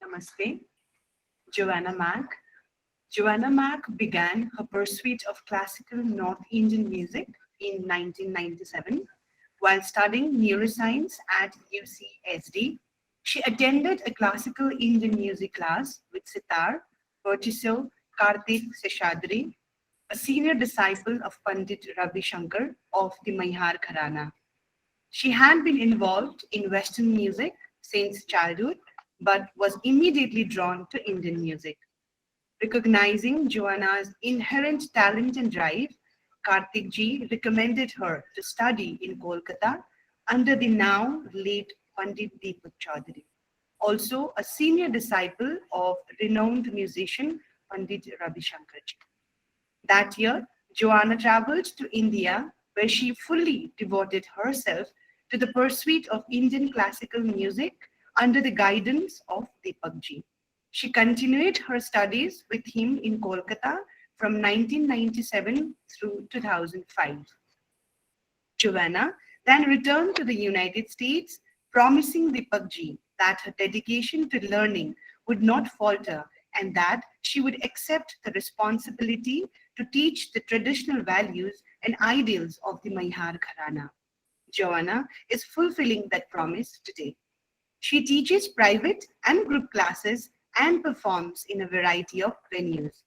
Namaste. Joanna Mack. Joanna Mack began her pursuit of classical North Indian music in 1997 while studying neuroscience at UCSD. She attended a classical Indian music class with Sitar, virtuoso Kartik Seshadri, a senior disciple of Pandit Ravi Shankar of the Maihar Gharana. She had been involved in Western music since childhood, but was immediately drawn to Indian music. Recognizing Joanna's inherent talent and drive, Karthik ji recommended her to study in Kolkata under the now late Pandit Deepak Chaudhary, also a senior disciple of renowned musician Pandit Ravi Shankar ji. That year, Joanna traveled to India, where she fully devoted herself to the pursuit of Indian classical music under the guidance of Deepak ji. She continued her studies with him in Kolkata from 1997 through 2005. Joanna then returned to the United States, promising Deepak ji that her dedication to learning would not falter and that she would accept the responsibility to teach the traditional values and ideals of the Maihar Gharana. Joanna is fulfilling that promise today. She teaches private and group classes and performs in a variety of venues.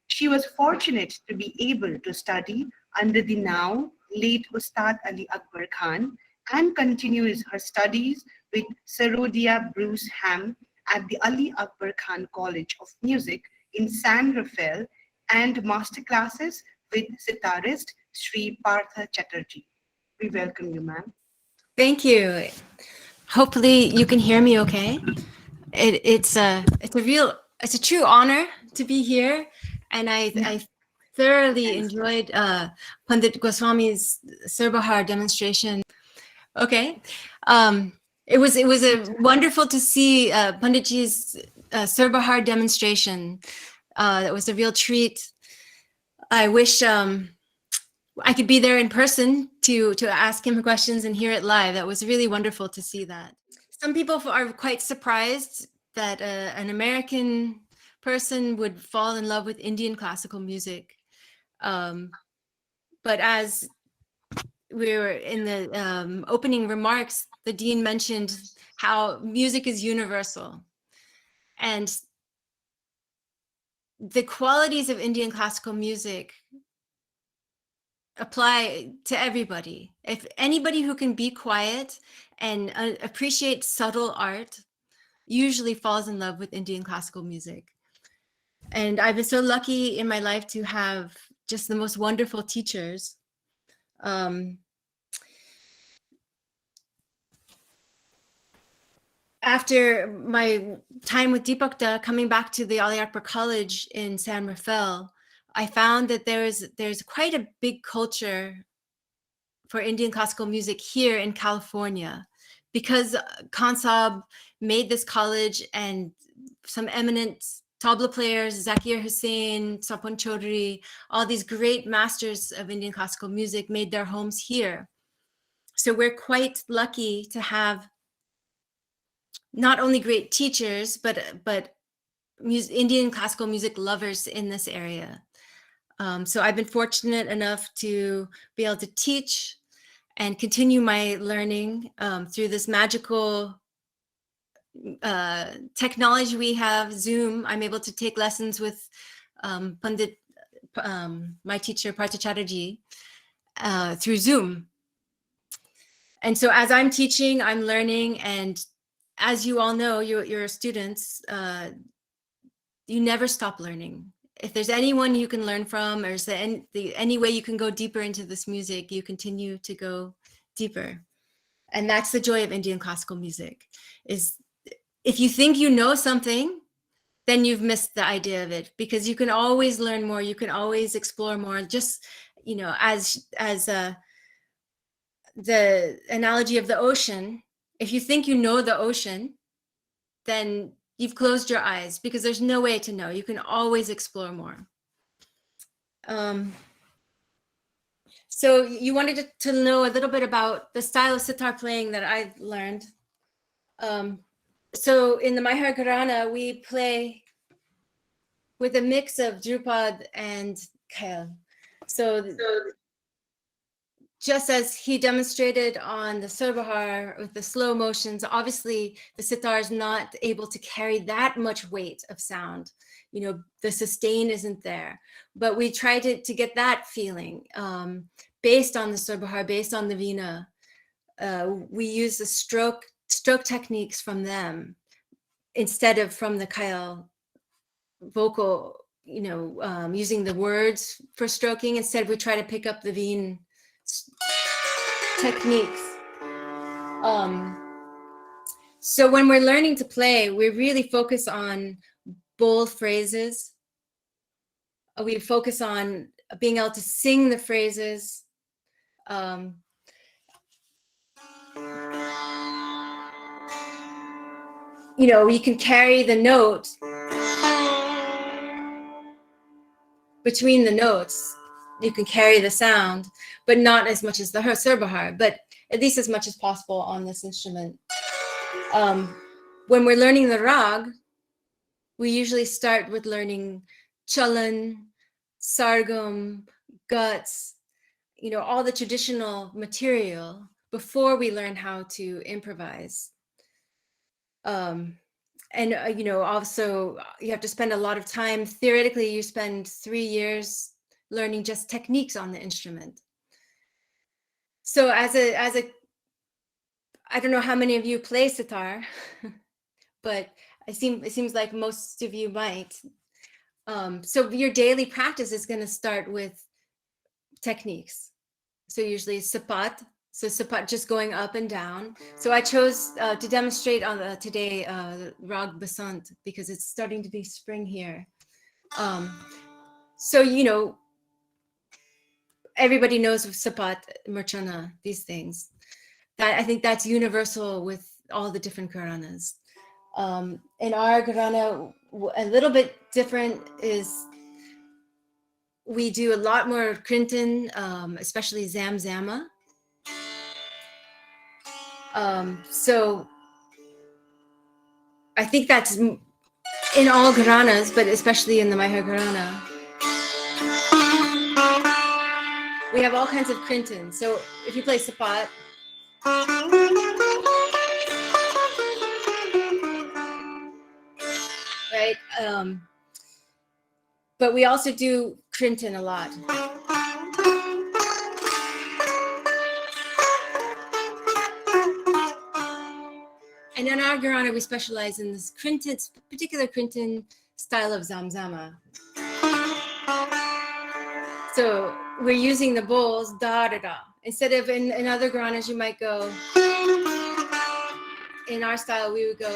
She was fortunate to be able to study under the now late Ustad Ali Akbar Khan and continues her studies with Sarodia Bruce Ham at the Ali Akbar Khan College of Music in San Rafael and masterclasses with sitarist Sri Partha Chatterjee. We welcome you, ma'am. Thank you. Hopefully you can hear me okay. It's a true honor to be here, and I thoroughly enjoyed Pandit Goswami's Surbahar demonstration. Okay, it was wonderful to see Panditji's Surbahar demonstration. That was a real treat. I wish I could be there in person to ask him questions and hear it live. That was really wonderful to see that. Some people are quite surprised that an American person would fall in love with Indian classical music. But as we were in the opening remarks, the Dean mentioned how music is universal. And the qualities of Indian classical music apply to everybody. If anybody who can be quiet and appreciate subtle art usually falls in love with Indian classical music. And I've been so lucky in my life to have just the most wonderful teachers. After my time with Deepak, coming back to the Ali Akbar College in San Rafael, I found that there's quite a big culture for Indian classical music here in California, because Khan Saab made this college and some eminent tabla players, Zakir Hussain, Sapon Chaudhary, all these great masters of Indian classical music made their homes here. So we're quite lucky to have not only great teachers, but Indian classical music lovers in this area. So I've been fortunate enough to be able to teach and continue my learning through this magical technology we have, Zoom. I'm able to take lessons with Pandit, my teacher, Partha Chatterjee, through Zoom. And so as I'm teaching, I'm learning. And as you all know, you're students, you never stop learning. If there's anyone you can learn from, or is there any way you can go deeper into this music, you continue to go deeper. And that's the joy of Indian classical music, is if you think you know something, then you've missed the idea of it, because you can always learn more, you can always explore more. Just, as the analogy of the ocean, if you think you know the ocean, then you've closed your eyes, because there's no way to know. You can always explore more. So you wanted to know a little bit about the style of sitar playing that I learned. So in the Mahar Gharana, we play with a mix of Drupad and Khel. So just as he demonstrated on the Surbahar with the slow motions, obviously the sitar is not able to carry that much weight of sound. You know, the sustain isn't there, but we tried to get that feeling based on the Surbahar, based on the Veena. We use the stroke techniques from them instead of from the Kyle vocal, you know, using the words for stroking. Instead, we try to pick up the Veen techniques. So when we're learning to play, we really focus on bold phrases. We focus on being able to sing the phrases. You know, you can carry the note between the notes. You can carry the sound, but not as much as the Surbahar, but at least as much as possible on this instrument. When we're learning the rag, we usually start with learning chalan, sargam, guts, you know, all the traditional material before we learn how to improvise. You know, also you have to spend a lot of time. Theoretically, you spend 3 years learning just techniques on the instrument. So as a I don't know how many of you play sitar, but it seems like most of you might. So your daily practice is going to start with techniques. So usually sapat. So sapat, just going up and down. So I chose to demonstrate on today Rag Basant because it's starting to be spring here. So, you know, everybody knows of sapat, murchana, these things. That I think that's universal with all the different Gharanas. In our Gharana, a little bit different is we do a lot more Krintan, especially Zamzama. So I think that's in all Gharanas, but especially in the Mahar Gharana. We have all kinds of Krintan. So if you play Sapat, right? But we also do Krintan a lot. And in our Gharana, we specialize in this particular Krintan style of Zamzama. So we're using the bowls, da da da. Instead of in other Gharanas, you might go, in our style, we would go.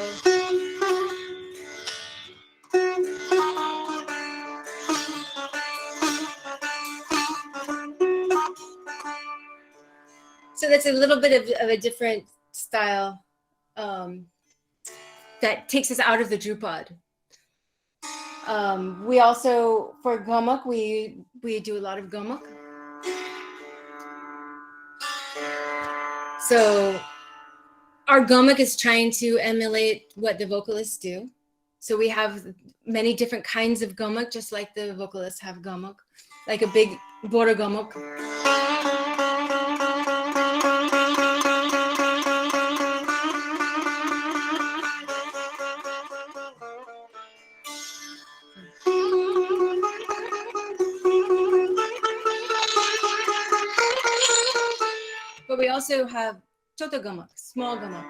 So that's a little bit of a different style that takes us out of the Drupad. We also, for Gomak, we do a lot of Gomak. So our Gomak is trying to emulate what the vocalists do. So we have many different kinds of Gomak, just like the vocalists have Gomak, like a big Bora Gomak. But we also have Chota Gomak, small Gomak.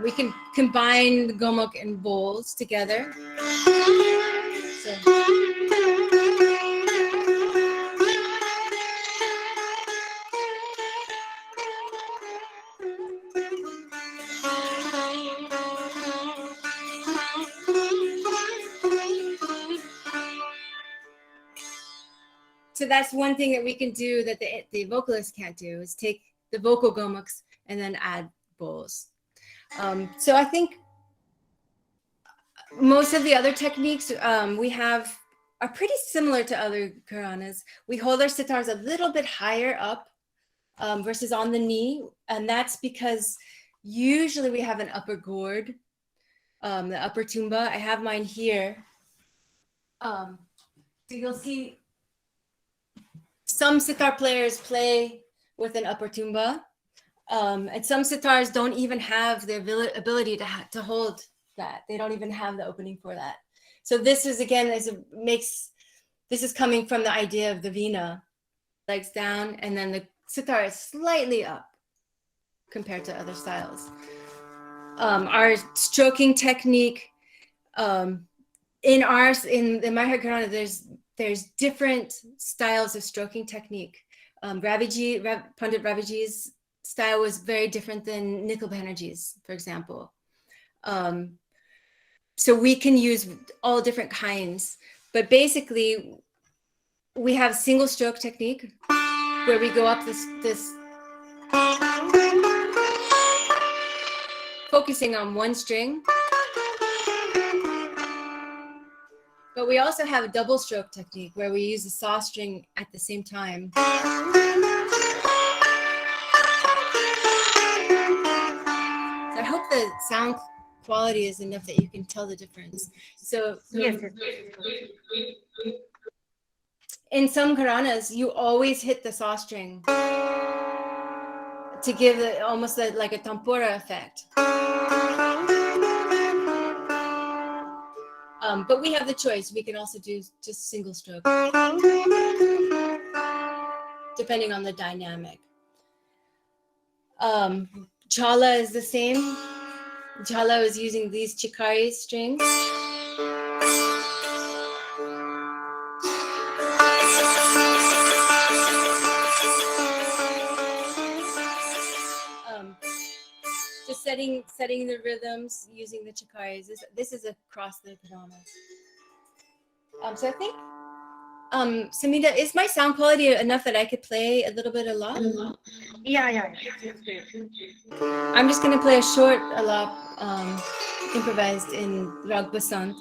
We can combine the Gomak and bowls together. So. So that's one thing that we can do that the vocalist can't do, is take the vocal gomaks and then add bowls. So I think most of the other techniques, we have are pretty similar to other Quranas. We hold our sitars a little bit higher up versus on the knee. And that's because usually we have an upper gourd, the upper tumba. I have mine here. So you'll see some sitar players play with an upper tumba. And some sitars don't even have the ability to hold that. They don't even have the opening for that. So this is, again, this is coming from the idea of the vina, legs down, and then the sitar is slightly up compared to other styles. Our stroking technique, in my Gharana, there's different styles of stroking technique. Pandit Raviji's style was very different than Nikhil Banerjee's, for example. So we can use all different kinds, but basically we have single stroke technique where we go up this focusing on one string. But we also have a double stroke technique where we use the saw string at the same time. So I hope the sound quality is enough that you can tell the difference. So Yes. In some Gharanas, you always hit the saw string to give it almost like a tempura effect. But we have the choice. We can also do just single stroke, depending on the dynamic. Jhala is the same. Jhala is using these chikari strings. Just setting the rhythms using the chikaris. This is across the Quranas. So I think, Samita, is my sound quality enough that I could play a little bit of alap? Yeah. I'm just going to play a short alap, improvised in Rag Basant.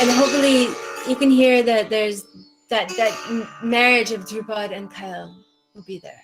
And hopefully you can hear that there's that marriage of Drupad and Kyle will be there.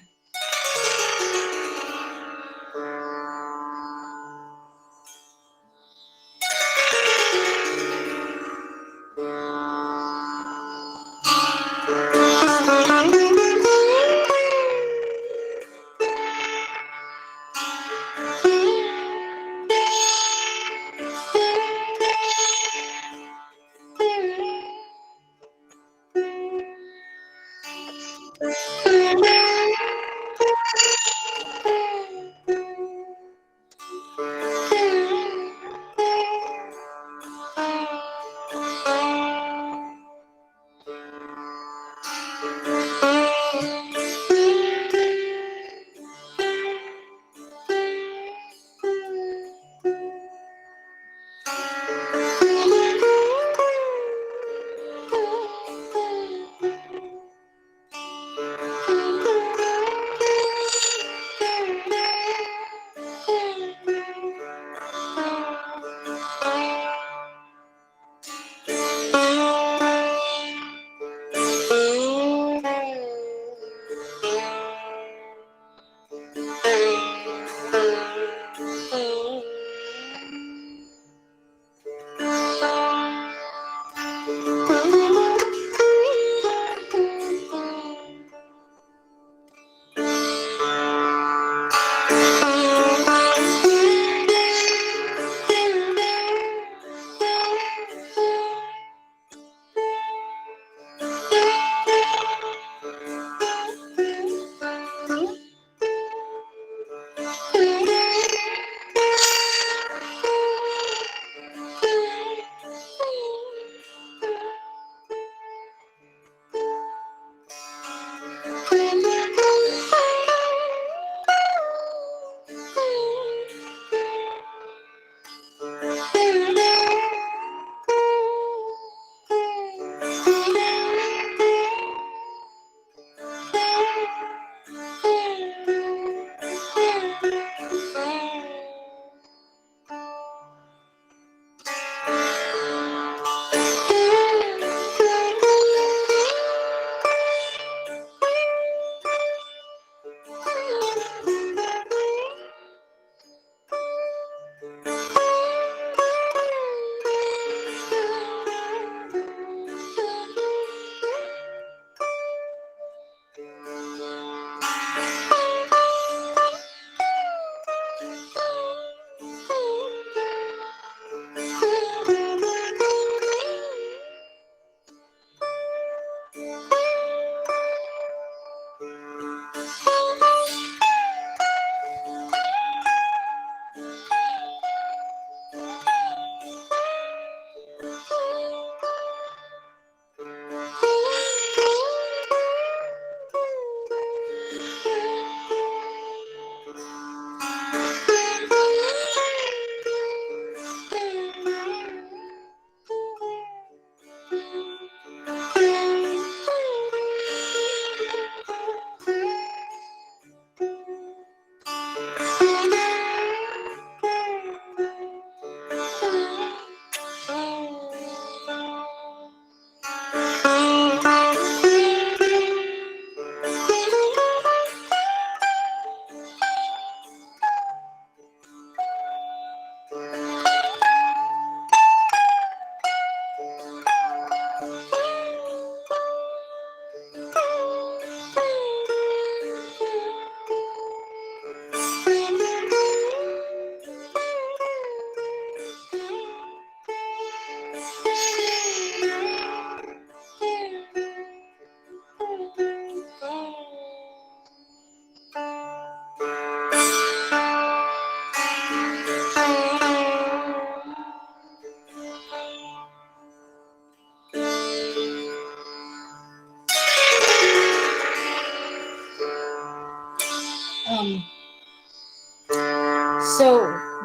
So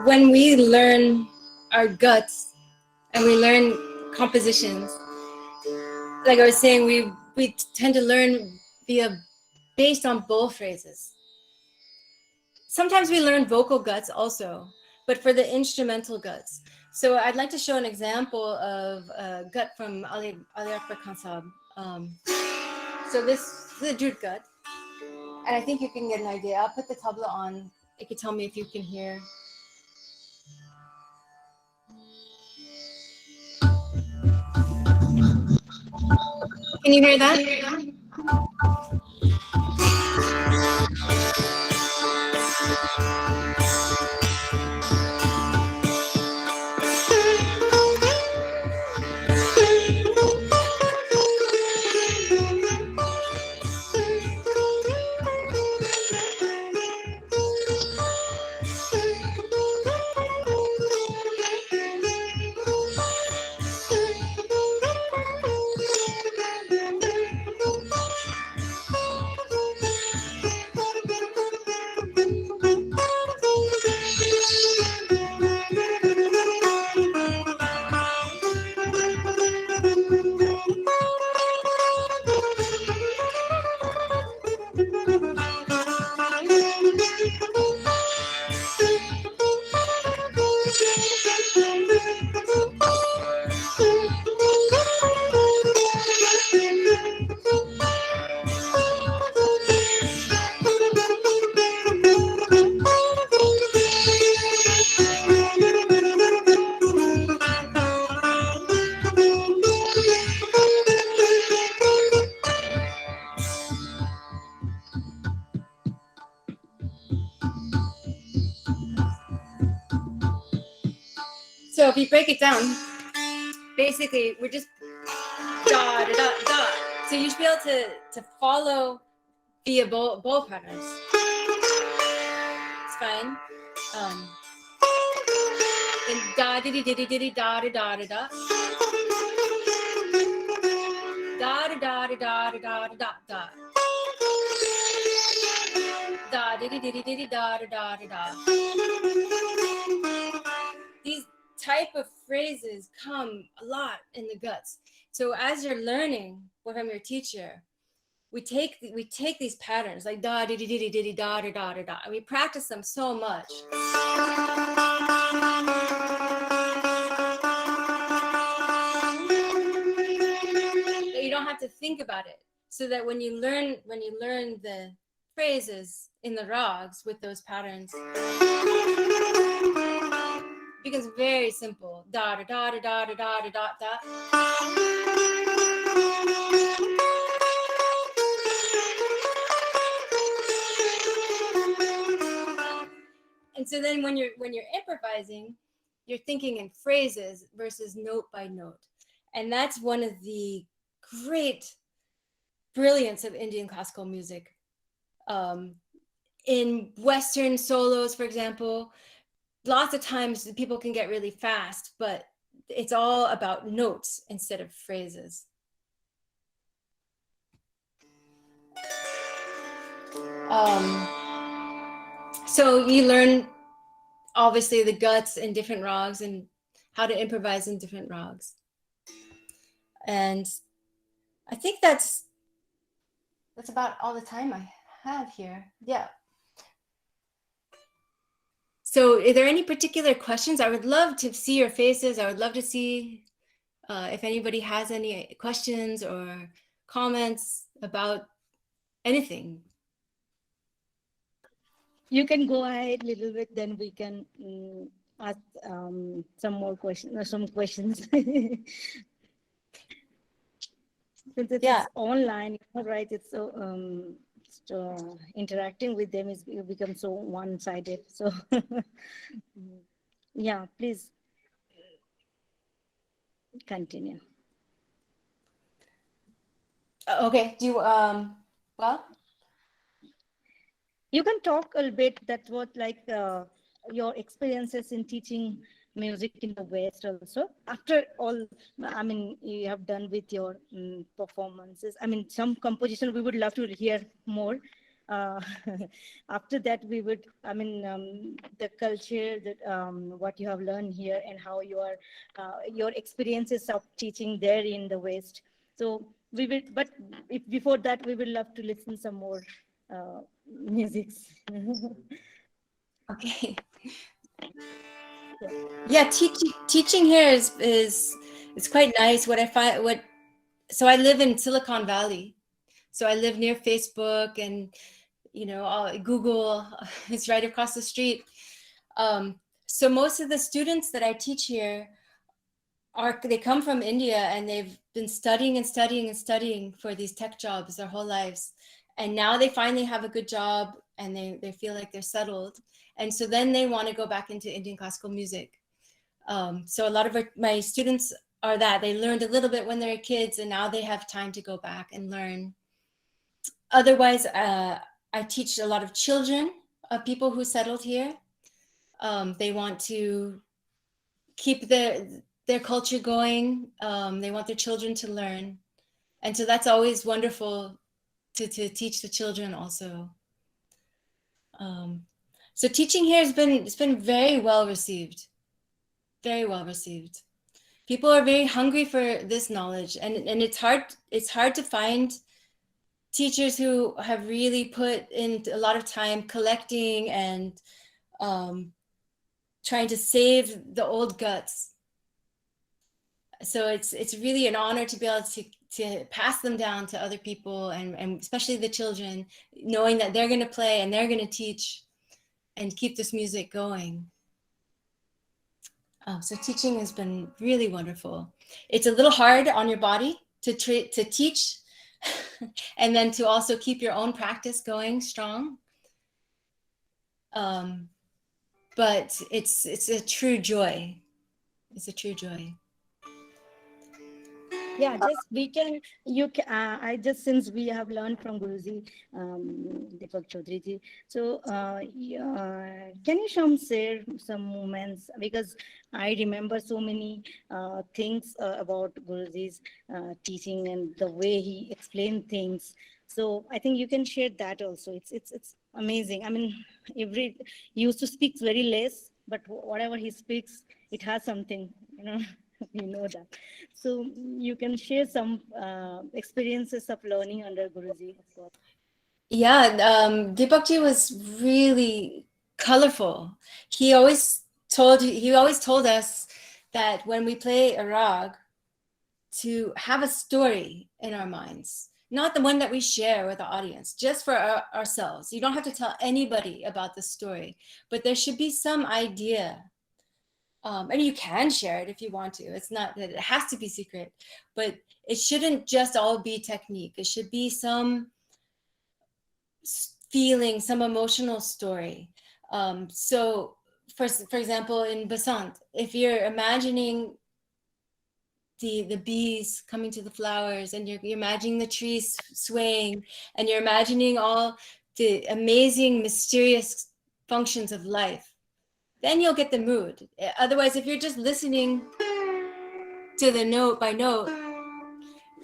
when we learn our guts and we learn compositions, like I was saying, we tend to learn based on bow phrases. Sometimes we learn vocal guts also, but for the instrumental guts. So I'd like to show an example of a gut from Ali Akbar Khan Sahab. So this is a Jute gut, and I think you can get an idea. I'll put the tabla on. You can tell me if you can hear. Can you hear that? So if you break it down, basically we're just da da da da. So you should be able to follow via bow patterns. It's fine. And da diddy diddy diddy da da da da da. Da da da da da da da da da. Da diddy diddy diddy da da da da da. These type of phrases come a lot in the guts. So as you're learning from your teacher, we take these patterns like da diddy diddy diddy da da da da da, and we practice them so much. That you don't have to think about it. So that when you learn the phrases in the rags with those patterns, it becomes very simple. Da da da da da da da da da. And so then when you're improvising, you're thinking in phrases versus note by note. And that's one of the great brilliance of Indian classical music. In Western solos, for example, lots of times people can get really fast, but it's all about notes instead of phrases. So you learn obviously the guts in different rags and how to improvise in different rags. And I think that's about all the time I have here. Yeah. So are there any particular questions? I would love to see your faces. I would love to see if anybody has any questions or comments about anything. You can go ahead a little bit, then we can ask some more questions, some questions. Since it's online, right? It's so interacting with them is become so one-sided. So yeah, please continue. Okay. Do you well? You can talk a little bit. That's what like your experiences in teaching music in the West also. After all, I mean, you have done with your performances. I mean, some composition we would love to hear more, uh, after that we would, I mean, the culture that what you have learned here and how you are, your experiences of teaching there in the West. So we will, but if before that we will love to listen some more musics. Okay. Yeah, teaching here is it's quite nice. What I find, what so I live in Silicon Valley, so I live near Facebook, and Google is right across the street. So most of the students that I teach here they come from India, and they've been studying and studying and studying for these tech jobs their whole lives, and now they finally have a good job, and they feel like they're settled, and so then they want to go back into Indian classical music. So a lot of my students are that they learned a little bit when they were kids, and now they have time to go back and learn. Otherwise, I teach a lot of children of people who settled here. They want to keep their culture going. They want their children to learn. And so that's always wonderful to teach the children also. So teaching here it's been very well received. Very well received. People are very hungry for this knowledge, and it's hard to find teachers who have really put in a lot of time collecting and trying to save the old guts. So it's really an honor to be able to pass them down to other people, and especially the children, knowing that they're going to play and they're going to teach and keep this music going. So teaching has been really wonderful. It's a little hard on your body to teach and then to also keep your own practice going strong. But it's a true joy. It's a true joy. Yeah, just we can, you can, I just, since we have learned from Guruji, Deepak Chaudhary ji, so can you share some moments, because I remember so many things about Guruji's teaching and the way he explained things. So I think you can share that also. It's amazing. I mean, he used to speak very less, but whatever he speaks, it has something, you know. We know that. So you can share some experiences of learning under Guruji, of course. Yeah, Deepakji was really colorful. He always told us that when we play a rag, to have a story in our minds, not the one that we share with the audience, just for ourselves. You don't have to tell anybody about the story, but there should be some idea. And you can share it if you want to. It's not that it has to be secret, but it shouldn't just all be technique. It should be some feeling, some emotional story. So for example, in Basant, if you're imagining the bees coming to the flowers, and you're imagining the trees swaying, and you're imagining all the amazing, mysterious functions of life, then you'll get the mood. Otherwise, if you're just listening to the note by note,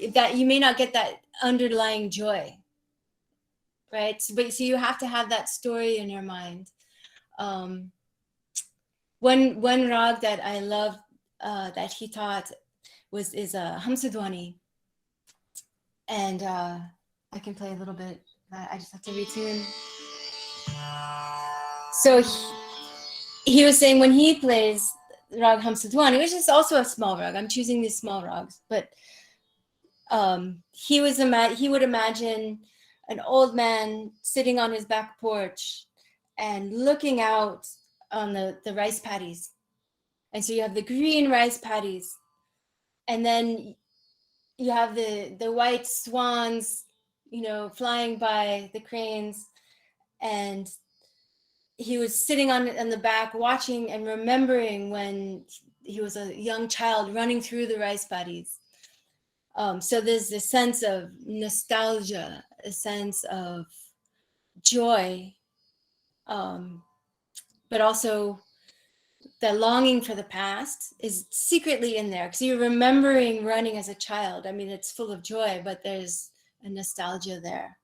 that you may not get that underlying joy, right? So you have to have that story in your mind. One rag that I love that he taught is a Hamsadwani, and I can play a little bit. I just have to retune. So he was saying when he plays rag Hamsadwani, which is also a small rag. I'm choosing these small rags, but he would imagine an old man sitting on his back porch and looking out on the rice paddies. And so you have the green rice paddies, and then you have the white swans, flying by, the cranes, and he was sitting on the back watching and remembering when he was a young child running through the rice paddies. So there's this sense of nostalgia, a sense of joy, but also the longing for the past is secretly in there, because you're remembering running as a child. I mean, it's full of joy, but there's a nostalgia there.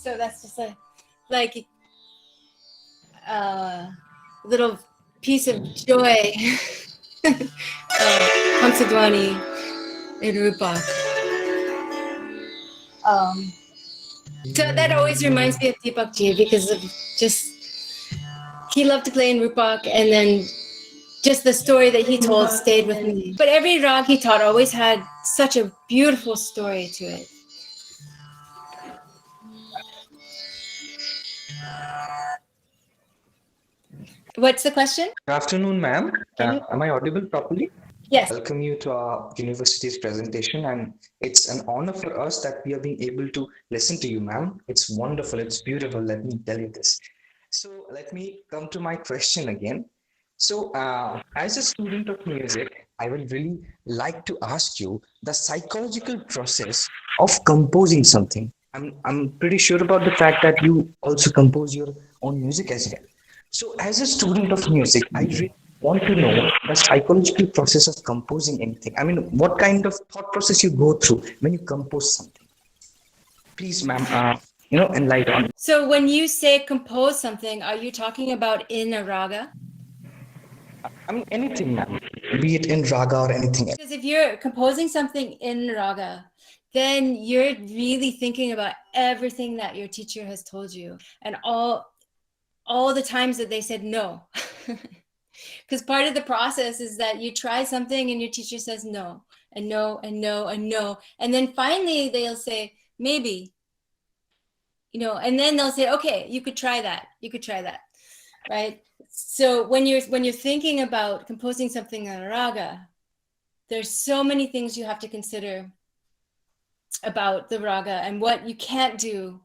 So that's just a like little piece of joy. Hamsadwani in Rupak. So that always reminds me of Deepak Ji because of just he loved to play in Rupak, and then just the story that he told stayed with me. But every rag he taught always had such a beautiful story to it. What's the question? Good afternoon, ma'am. Am I audible properly? Yes. Welcome you to our university's presentation, and it's an honor for us that we are being able to listen to you, ma'am. It's wonderful. It's beautiful. Let me tell you this. So let me come to my question again. So, as a student of music, I would really like to ask you the psychological process of composing something. I'm pretty sure about the fact that you also compose your own music as well. So, as a student of music, I really want to know the psychological process of composing anything. I mean, what kind of thought process you go through when you compose something? Please, ma'am, enlighten on. So when you say compose something, are you talking about in a raga? I mean, anything, ma'am, be it in raga or anything else. Because if you're composing something in raga, then you're really thinking about everything that your teacher has told you and all the times that they said no. Because part of the process is that you try something and your teacher says no and no and no and no, and then finally they'll say maybe, and then they'll say, okay, you could try that, right? So when you're thinking about composing something in a raga, there's so many things you have to consider about the raga and what you can't do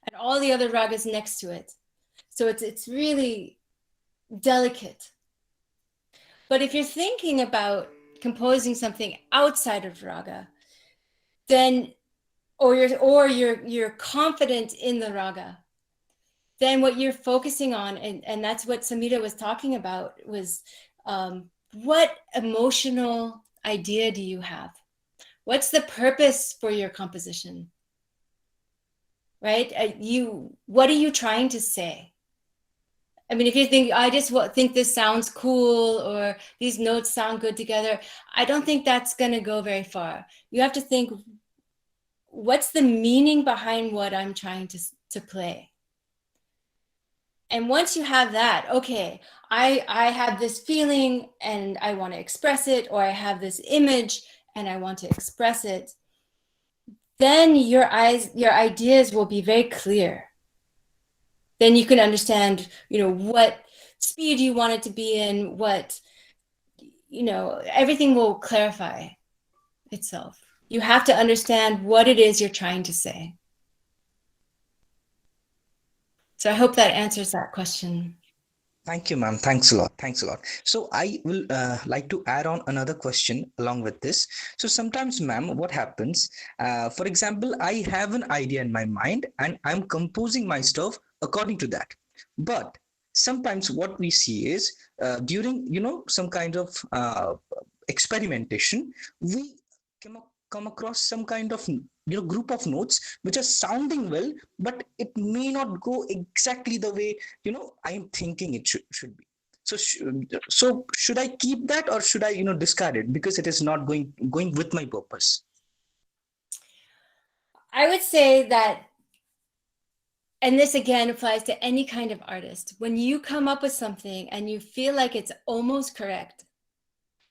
and all the other ragas next to it. So it's really delicate. But if you're thinking about composing something outside of raga, then or you're confident in the raga, then what you're focusing on, and that's what Samita was talking about, was what emotional idea do you have? What's the purpose for your composition? Right? What are you trying to say? I mean, if you think, I just think this sounds cool or these notes sound good together, I don't think that's going to go very far. You have to think, what's the meaning behind what I'm trying to play? And once you have that, okay, I have this feeling and I want to express it, or I have this image and I want to express it, then your ideas will be very clear. Then you can understand, what speed you want it to be in, what, everything will clarify itself. You have to understand what it is you're trying to say. So I hope that answers that question. Thank you, ma'am. Thanks a lot. Thanks a lot. So I will like to add on another question along with this. So sometimes, ma'am, what happens? For example, I have an idea in my mind and I'm composing my stuff according to that. But sometimes what we see is during, some kind of experimentation, we come across some kind of group of notes which are sounding well, but it may not go exactly the way I'm thinking it should be. So should I keep that, or should I discard it because it is not going with my purpose? I would say that, and this again applies to any kind of artist, when you come up with something and you feel like it's almost correct.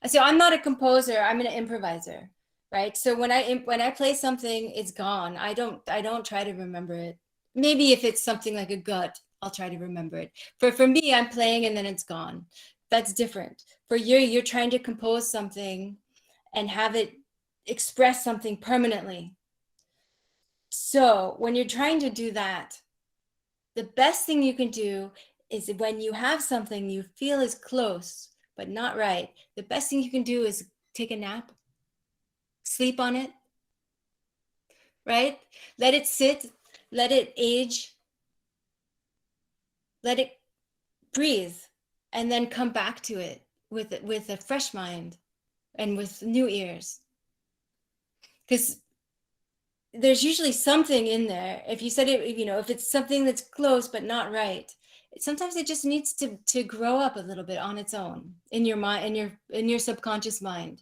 So I'm not a composer, I'm an improviser, right? So when I play something, it's gone. I don't try to remember it. Maybe if it's something like a gut, I'll try to remember it. For me, I'm playing and then it's gone. That's different. For you're trying to compose something and have it express something permanently. So when you're trying to do that, the best thing you can do is, when you have something you feel is close but not right, the best thing you can do is take a nap, sleep on it, right? Let it sit, let it age, let it breathe, and then come back to it with a fresh mind and with new ears. Because there's usually something in there. If you said it, if it's something that's close but not right, sometimes it just needs to grow up a little bit on its own in your mind, in your subconscious mind.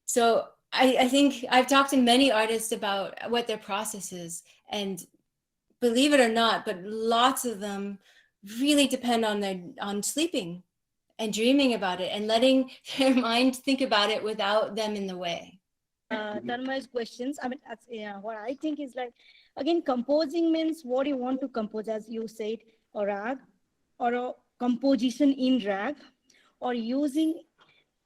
So I think I've talked to many artists about what their process is, and believe it or not, but lots of them really depend on sleeping and dreaming about it and letting their mind think about it without them in the way. Tanmay's questions. I mean, what I think is like, again, composing means what you want to compose, as you said, a rag or a composition in rag, or using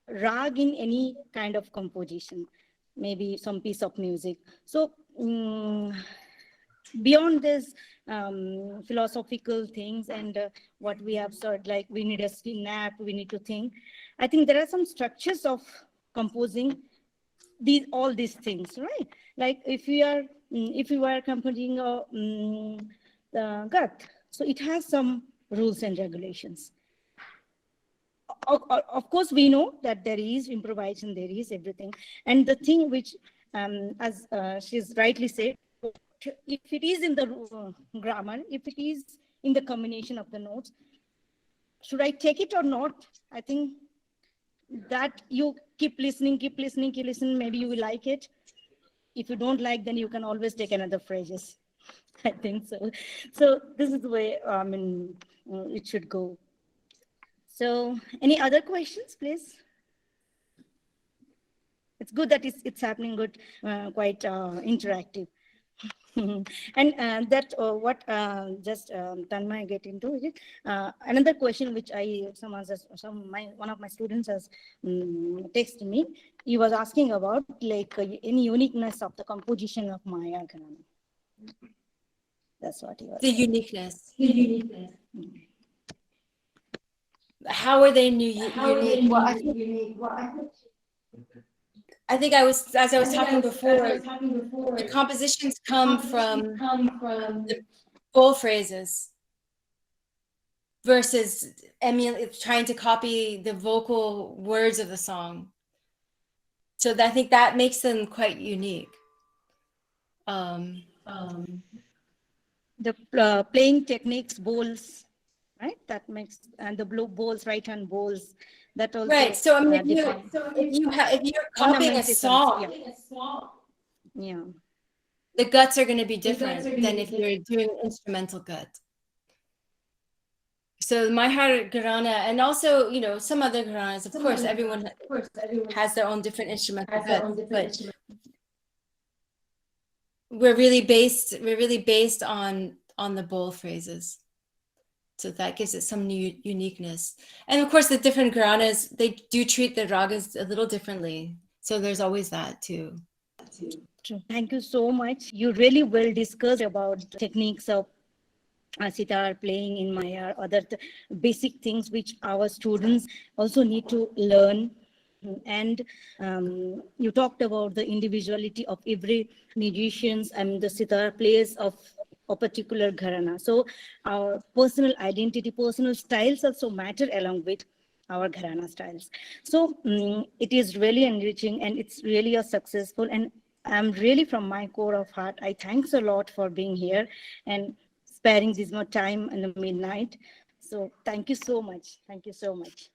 rag in any kind of composition, maybe some piece of music. So beyond this philosophical things and what we have said, like we need a nap, we need to think. I think there are some structures of composing all these things, right? Like if you are composing the gut, so it has some rules and regulations. Of course, we know that there is improvisation, there is everything, and the thing which, as she's rightly said, if it is in the grammar, if it is in the combination of the notes, should I take it or not? I think that you keep listening, maybe you will like it. If you don't like, then you can always take another phrases. I think so. So this is the way it should go. So any other questions, please? It's good that it's happening good, quite interactive. And that what just Tanmay get into is it. Another question which one of my students has texted me. He was asking about like any uniqueness of the composition of Maya Ghanana. That's what he was. The uniqueness. How are they unique? Well, I think as I was talking before, the compositions come from the full phrases versus trying to copy the vocal words of the song. So I think that makes them quite unique. The playing techniques, bowls. right? That makes, and the blue bowls, right hand bowls, that also Right. So I mean, if define if you're copying a song, yeah. the guts are going to be different than if you're doing instrumental gut. So my heart Gharana, and also, you know, some other Gharanas, of course, everyone has their own different instrumental gut, but we're really based on the bowl phrases. So that gives it some new uniqueness. And of course, the different Gharanas, they do treat the ragas a little differently. So there's always that too. True. Thank you so much. You really well discussed about techniques of sitar playing in Maya, other basic things which our students also need to learn. And you talked about the individuality of every musicians and the sitar players of a particular gharana. So our personal identity, personal styles also matter along with our gharana styles. So it is really enriching and it's really a successful, and I'm really from my core of heart, I thanks a lot for being here and sparing this much time in the midnight. So thank you so much. Thank you so much.